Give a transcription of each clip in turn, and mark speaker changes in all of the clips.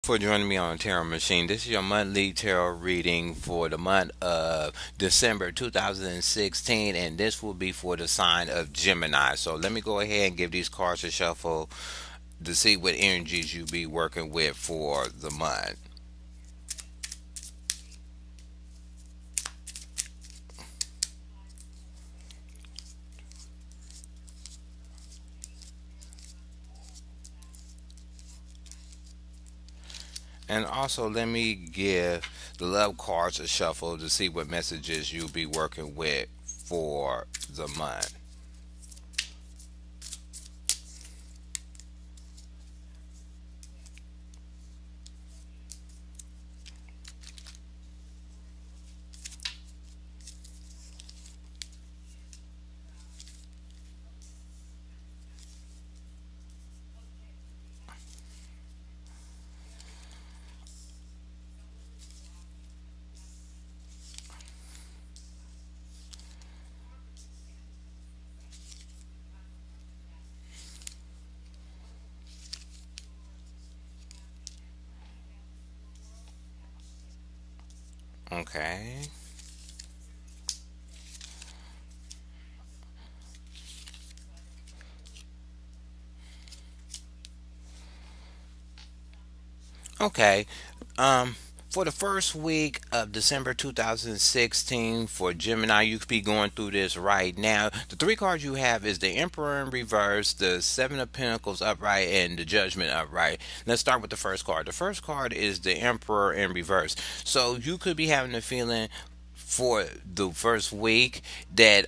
Speaker 1: For joining me on Tarot Machine. This is your monthly tarot reading for the month of December 2016, and this will be for the sign of Gemini. So let me go ahead and give these cards a shuffle to see what energies you be working with for the month. And also let me give the love cards a shuffle to see what messages you'll be working with for the month. Okay. Okay. Um, for the first week of December 2016 for Gemini, you could be going through this right now. The three cards you have is the Emperor in reverse, the Seven of Pentacles upright, and the Judgment upright. Let's start with the first card. The first card is the Emperor in reverse. So you could be having a feeling for the first week that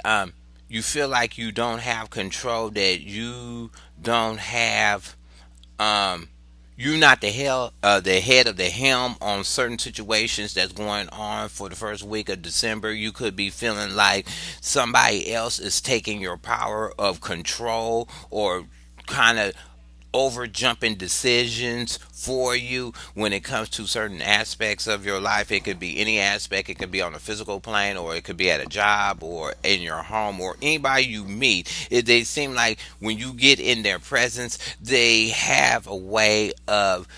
Speaker 1: you feel like you don't have control, that you don't have um you're not the head of the helm on certain situations that's going on for the first week of December. You could be feeling like somebody else is taking your power of control or kind of over jumping decisions for you when it comes to certain aspects of your life. It could be any aspect, it could be on a physical plane, or it could be at a job, or in your home, or anybody you meet. They seem like when you get in their presence, they have a way of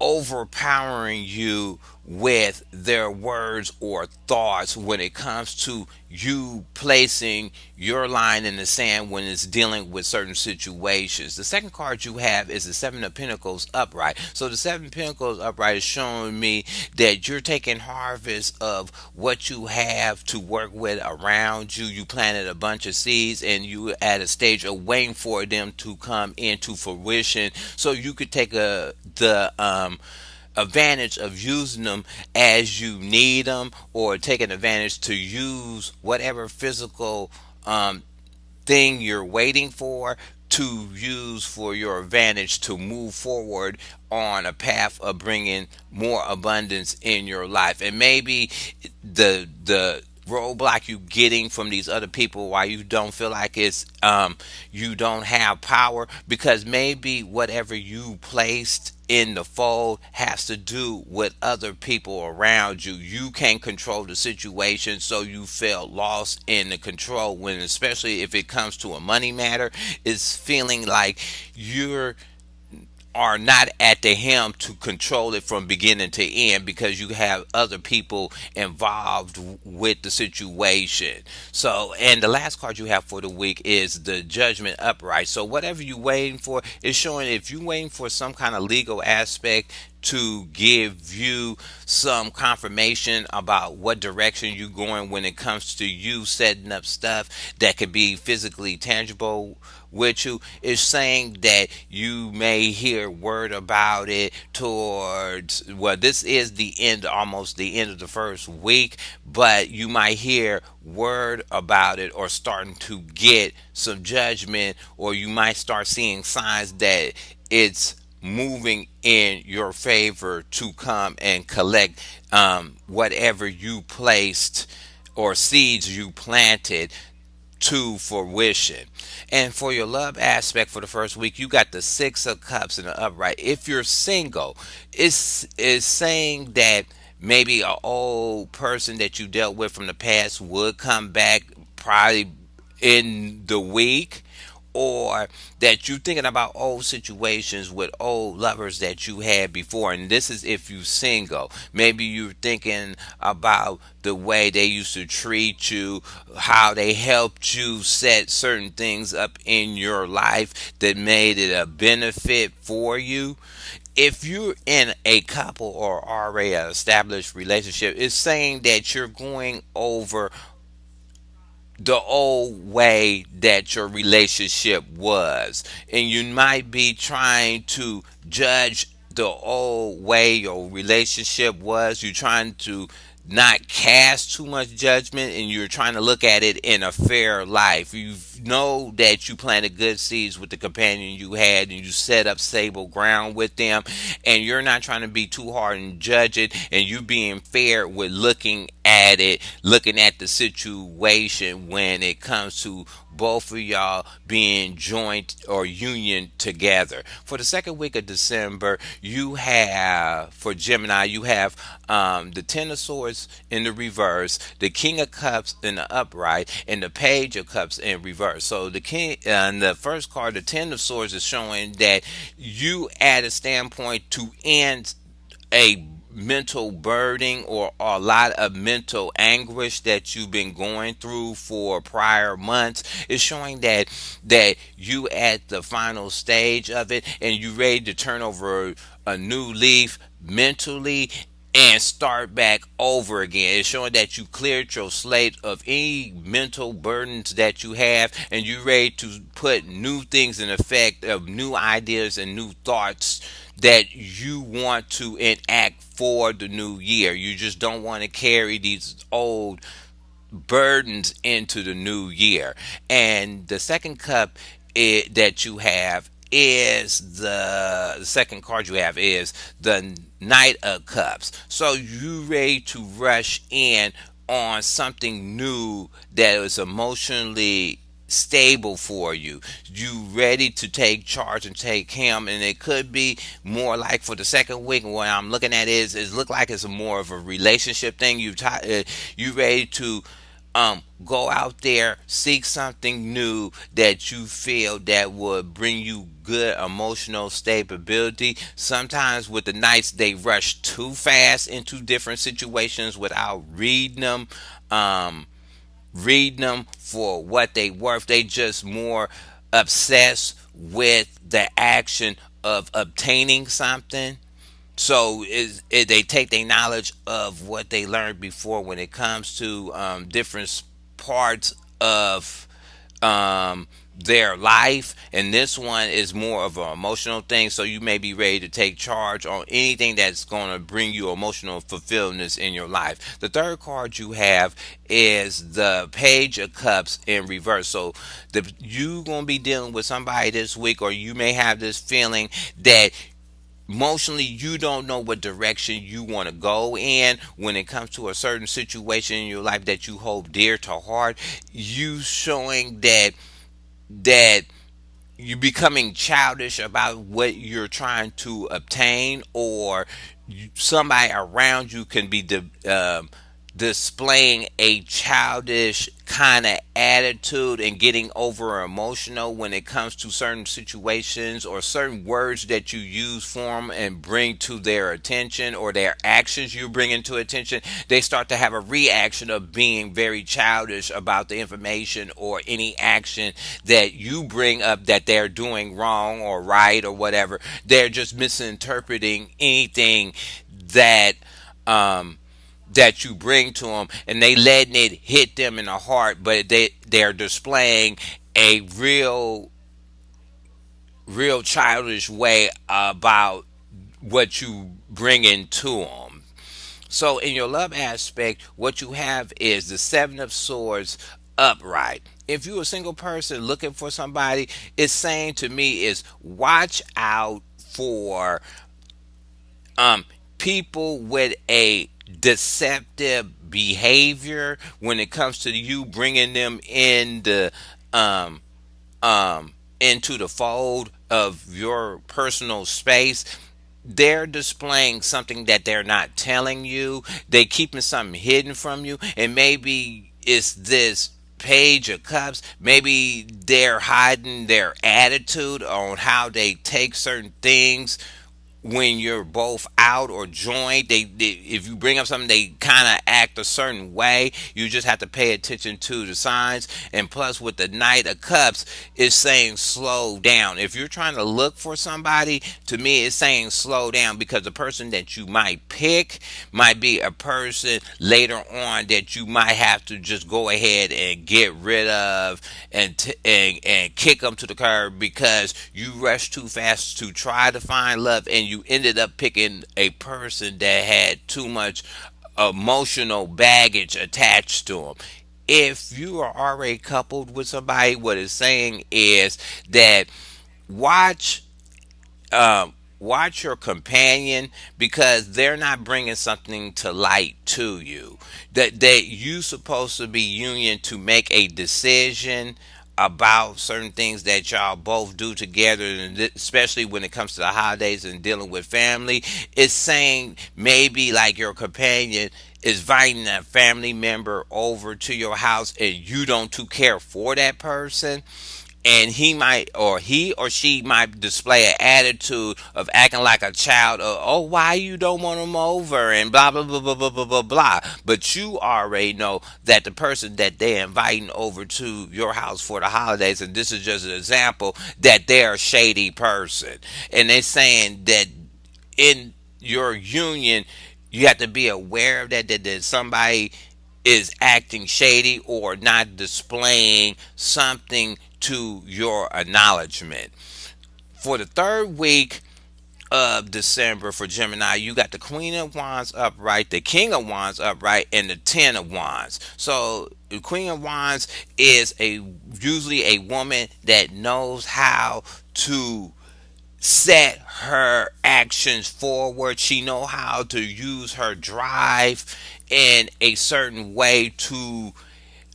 Speaker 1: overpowering you with their words or thoughts when it comes to you placing your line in the sand when it's dealing with certain situations. The second card you have is the Seven of Pentacles upright. So the Seven of Pentacles upright is showing me that you're taking harvest of what you have to work with around you. You planted a bunch of seeds and you at a stage of waiting for them to come into fruition so you could take the advantage of using them as you need them, or taking advantage to use whatever physical thing you're waiting for to use for your advantage to move forward on a path of bringing more abundance in your life. And maybe the roadblock you getting from these other people why you don't feel like it's you don't have power, because maybe whatever you placed in the fold has to do with other people around you. You can't control the situation, so you feel lost in the control when, especially if it comes to a money matter, it's feeling like you're are not at the helm to control it from beginning to end because you have other people involved with the situation. So, and the last card you have for the week is the Judgment upright. So, whatever you're waiting for is showing if you're waiting for some kind of legal aspect to give you some confirmation about what direction you're going when it comes to you setting up stuff that could be physically tangible with you, is saying that you may hear word about it towards, well, this is the end, almost the end of the first week, but you might hear word about it or starting to get some judgment, or you might start seeing signs that it's moving in your favor to come and collect whatever you placed or seeds you planted to fruition. And for your love aspect for the first week, you got the Six of Cups in the upright. If you're single, it's saying that maybe an old person that you dealt with from the past would come back probably in the week, or that you're thinking about old situations with old lovers that you had before. And this is if you're single. Maybe you're thinking about the way they used to treat you, how they helped you set certain things up in your life that made it a benefit for you. If you're in a couple or already an established relationship, it's saying that you're going over the old way that your relationship was, and you might be trying to judge the old way your relationship was. You're trying to not cast too much judgment, and you're trying to look at it in a fair life. You know that you planted good seeds with the companion you had, and you set up stable ground with them, and you're not trying to be too hard and judge it, and you being fair with looking at it, looking at the situation when it comes to both of y'all being joint or union together. For the second week of December, you have, for Gemini, you have the Ten of Swords in the reverse, the King of Cups in the upright, and the Page of Cups in reverse. So the King, and the first card, the Ten of Swords, is showing that you at a standpoint to end a mental burden or a lot of mental anguish that you've been going through for prior months. It's showing that you at the final stage of it, and you ready to turn over a new leaf mentally and start back over again. It's showing that you cleared your slate of any mental burdens that you have, and you're ready to put new things in effect, of new ideas and new thoughts that you want to enact for the new year. You just don't want to carry these old burdens into the new year. And the second cup that you have is the second card you have is the Knight of Cups. So you ready to rush in on something new that is emotionally stable for you. You ready to take charge and take him, and it could be more like for the second week. What I'm looking at is look like it's more of a relationship thing. You ready to go out there, seek something new that you feel that would bring you good emotional stability. Sometimes with the Knights, they rush too fast into different situations without reading them for what they worth. They just more obsessed with the action of obtaining something. So they take their knowledge of what they learned before when it comes to different parts of um, their life, and this one is more of an emotional thing. So you may be ready to take charge on anything that's going to bring you emotional fulfillment in your life. The third card you have is the Page of Cups in reverse. So you gonna be dealing with somebody this week, or you may have this feeling that emotionally you don't know what direction you want to go in when it comes to a certain situation in your life that you hold dear to heart. You showing that you becoming childish about what you're trying to obtain, or somebody around you can be displaying a childish kind of attitude and getting over emotional when it comes to certain situations or certain words that you use for them and bring to their attention, or their actions you bring into attention. They start to have a reaction of being very childish about the information or any action that you bring up that they're doing wrong or right or whatever. They're just misinterpreting anything that um that you bring to them, and they letting it hit them in the heart, but they're displaying a real childish way about what you bring into them. So in your love aspect, what you have is the Seven of Swords upright. If you're a single person looking for somebody, it's saying to me is watch out for um people with a deceptive behavior when it comes to you bringing them in the um into the fold of your personal space. They're displaying something that they're not telling you. They keeping something hidden from you, and maybe it's this. Page of Cups, maybe they're hiding their attitude on how they take certain things when you're both out or joined. They if you bring up something, they kind of act a certain way. You just have to pay attention to the signs. And plus, with the Knight of Cups, it's saying slow down. If you're trying to look for somebody, to me it's saying slow down, because the person that you might pick might be a person later on that you might have to just go ahead and get rid of, and kick them to the curb, because you rushed too fast to try to find love, and you ended up picking a person that had too much emotional baggage attached to them. If you are already coupled with somebody, what it's saying is that watch watch your companion, because they're not bringing something to light to you. That you supposed to be union to make a decision about certain things that y'all both do together, and especially when it comes to the holidays and dealing with family. It's saying maybe like your companion is inviting a family member over to your house, and you don't too care for that person, and he or she might display an attitude of acting like a child, of, oh, why you don't want them over, and blah blah blah blah blah blah blah blah. But you already know that the person that they're inviting over to your house for the holidays, and this is just an example, that they're a shady person. And they're saying that in your union, you have to be aware of that somebody is acting shady or not displaying something to your acknowledgement. For the third week of December for Gemini, you got the Queen of Wands upright, the King of Wands upright, and the Ten of Wands. So the Queen of Wands is a usually a woman that knows how to set her actions forward. She know how to use her drive in a certain way to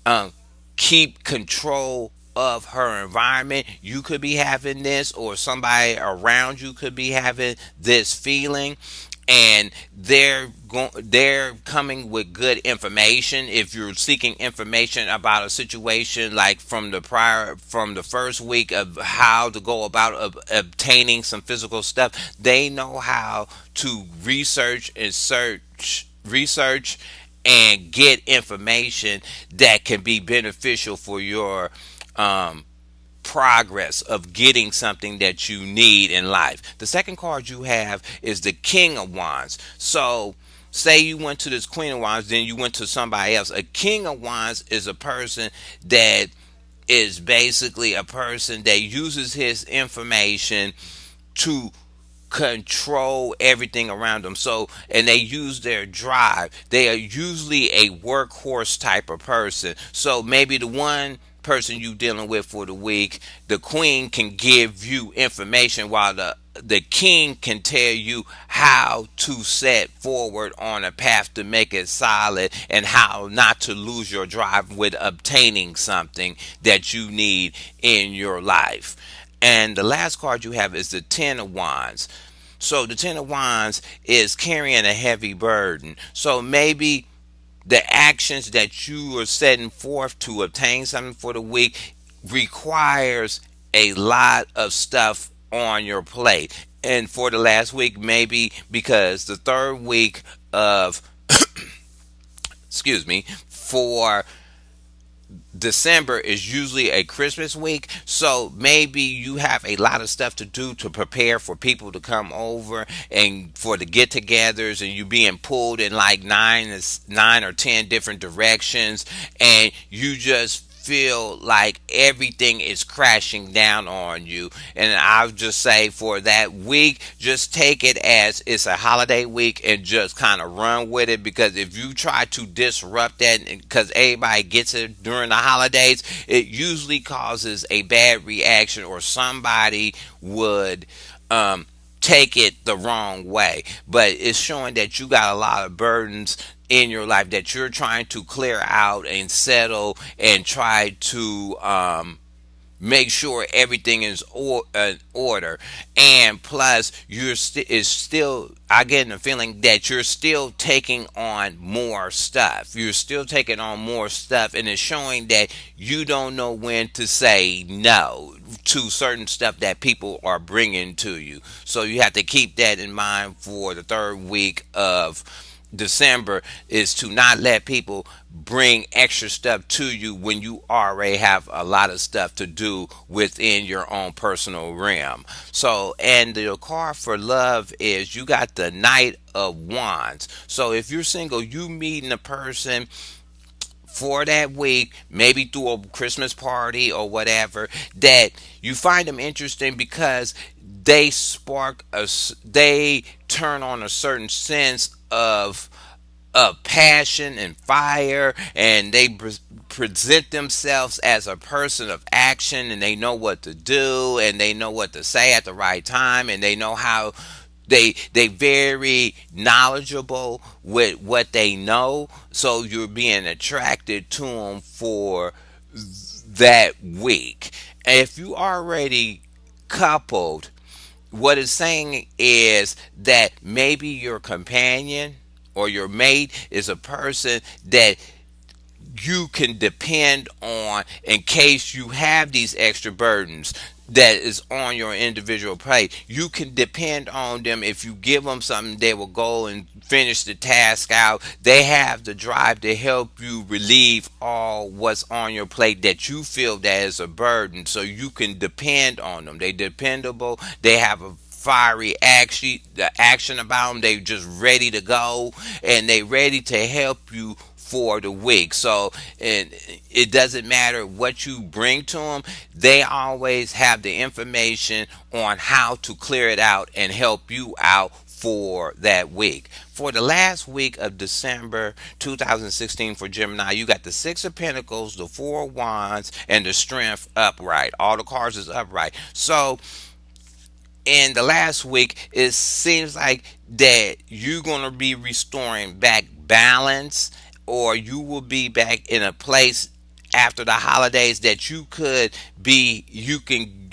Speaker 1: um, keep control of her environment. You could be having this, or somebody around you could be having this feeling, and they're coming with good information. If you're seeking information about a situation, like from the first week of how to go about obtaining some physical stuff, they know how to research and get information that can be beneficial for your um, progress of getting something that you need in life. The second card you have is the King of Wands. So, say you went to this Queen of Wands, then you went to somebody else. A King of Wands is a person that is basically a person that uses his information to control everything around them. So, and they use their drive. They are usually a workhorse type of person. So maybe the one person you dealing with for the week, the queen can give you information, while the king can tell you how to set forward on a path to make it solid, and how not to lose your drive with obtaining something that you need in your life. And the last card you have is the Ten of Wands. So the Ten of Wands is carrying a heavy burden. So maybe the actions that you are setting forth to obtain something for the week requires a lot of stuff on your plate. And for the last week, maybe because the third week of, excuse me, for December is usually a Christmas week, so maybe you have a lot of stuff to do to prepare for people to come over and for the get-togethers, and you being pulled in like nine or ten different directions, and you just feel like everything is crashing down on you. And I'll just say, for that week, just take it as it's a holiday week and just kind of run with it, because if you try to disrupt that, because everybody gets it during the holidays, it usually causes a bad reaction, or somebody would take it the wrong way. But it's showing that you got a lot of burdens in your life that you're trying to clear out and settle, and try to make sure everything is in order. And plus, is still, I get the feeling that you're still taking on more stuff. You're still taking on more stuff, and it's showing that you don't know when to say no to certain stuff that people are bringing to you. So you have to keep that in mind for the third week of December, is to not let people bring extra stuff to you when you already have a lot of stuff to do within your own personal realm. So, and the card for love is you got the Knight of Wands. So, if you're single, you meeting a person for that week, maybe through a Christmas party or whatever, that you find them interesting because they turn on a certain sense of passion and fire, and they present themselves as a person of action, and they know what to do, and they know what to say at the right time, and they know how they very knowledgeable with what they know. So you're being attracted to them for that week. If you already coupled, what it's saying is that maybe your companion or your mate is a person that you can depend on in case you have these extra burdens that is on your individual plate. You can depend on them. If you give them something, they will go and finish the task out. They have the drive to help you relieve all what's on your plate that you feel that is a burden, so you can depend on them. They dependable. They have a fiery action, the action about them. They just ready to go, and they ready to help you for the week. So, and it doesn't matter what you bring to them, they always have the information on how to clear it out and help you out for that week. For the last week of December 2016 for Gemini, you got the Six of Pentacles, the Four of Wands, and the Strength upright. All the cards is upright. So in the last week, it seems like that you're going to be restoring back balance, or you will be back in a place after the holidays that you can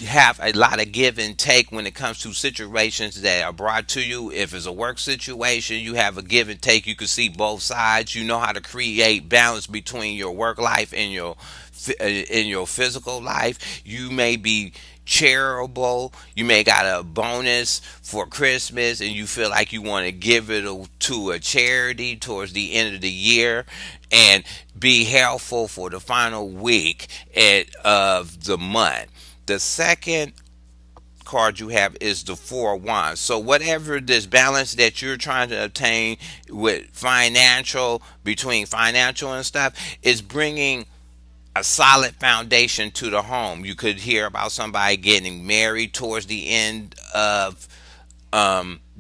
Speaker 1: have a lot of give and take when it comes to situations that are brought to you. If it's a work situation, you have a give and take. You can see both sides. You know how to create balance between your work life and in your physical life. You may be charitable. You may got a bonus for Christmas, and you feel like you want to give it to a charity towards the end of the year, and be helpful for the final week of the month. The second card you have is the Four of Wands. So whatever this balance that you're trying to obtain with financial, between financial and stuff, is bringing a solid foundation to the home. You could hear about somebody getting married towards the end of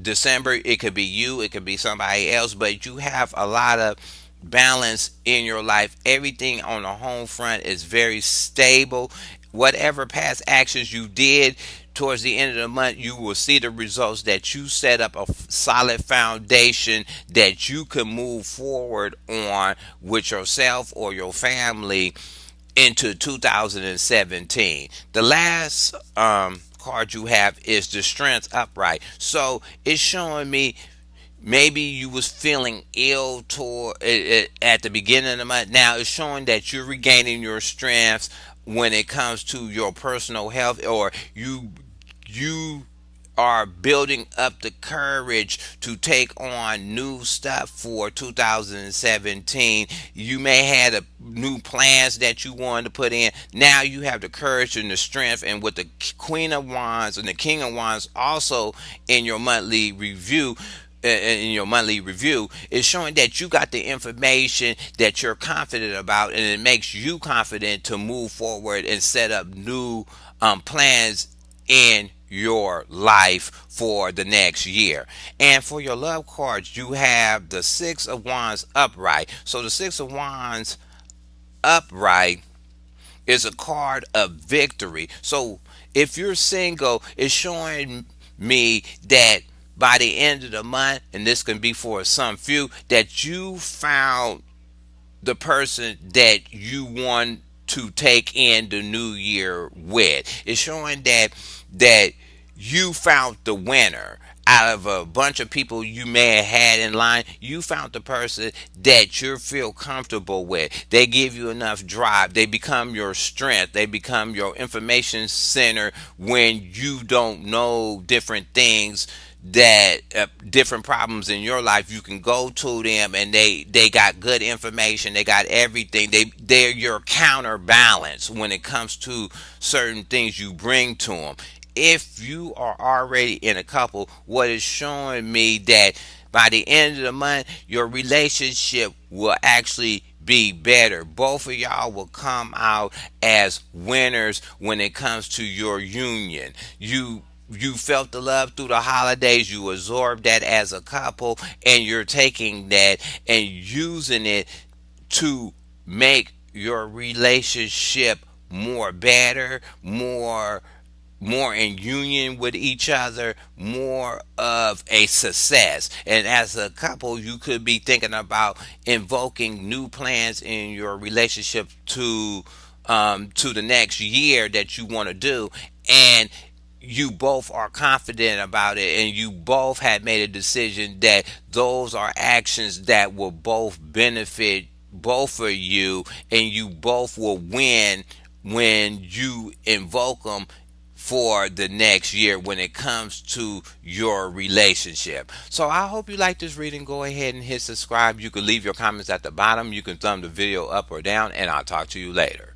Speaker 1: December. It could be you, it could be somebody else, but you have a lot of balance in your life. Everything on the home front is very stable. Whatever past actions you did towards the end of the month, you will see the results that you set up a solid foundation that you can move forward on with yourself or your family into 2017. The last card you have is the Strength upright. So it's showing me maybe you was feeling ill at the beginning of the month. Now it's showing that you're regaining your strength when it comes to your personal health, or you are building up the courage to take on new stuff for 2017. You may have new plans that you wanted to put in. Now you have the courage and the strength, and with the Queen of Wands and the King of Wands also in your monthly review, is showing that you got the information that you're confident about, and it makes you confident to move forward and set up new plans in your life for the next year. And for your love cards, you have the Six of Wands upright. So the Six of Wands upright is a card of victory. So if you're single, it's showing me that by the end of the month, and this can be for some few, that you found the person that you want to take in the new year with. It's showing that you found the winner out of a bunch of people you may have had in line. You found the person that you feel comfortable with. They give you enough drive. They become your strength. They become your information center when you don't know different things, that different problems in your life. You can go to them and they got good information. They got everything. They're your counterbalance when it comes to certain things you bring to them. If you are already in a couple, what is showing me that by the end of the month your relationship will actually be better. Both of y'all will come out as winners when it comes to your union. You felt the love through the holidays, you absorbed that as a couple, and you're taking that and using it to make your relationship more better, more in union with each other, more of a success. And as a couple, you could be thinking about invoking new plans in your relationship to the next year that you want to do, and you both are confident about it, and you both had made a decision that those are actions that will both benefit both of you, and you both will win when you invoke them for the next year when it comes to your relationship. So I hope you like this reading. Go ahead and hit subscribe. You can leave your comments at the bottom. You can thumb the video up or down, and I'll talk to you later.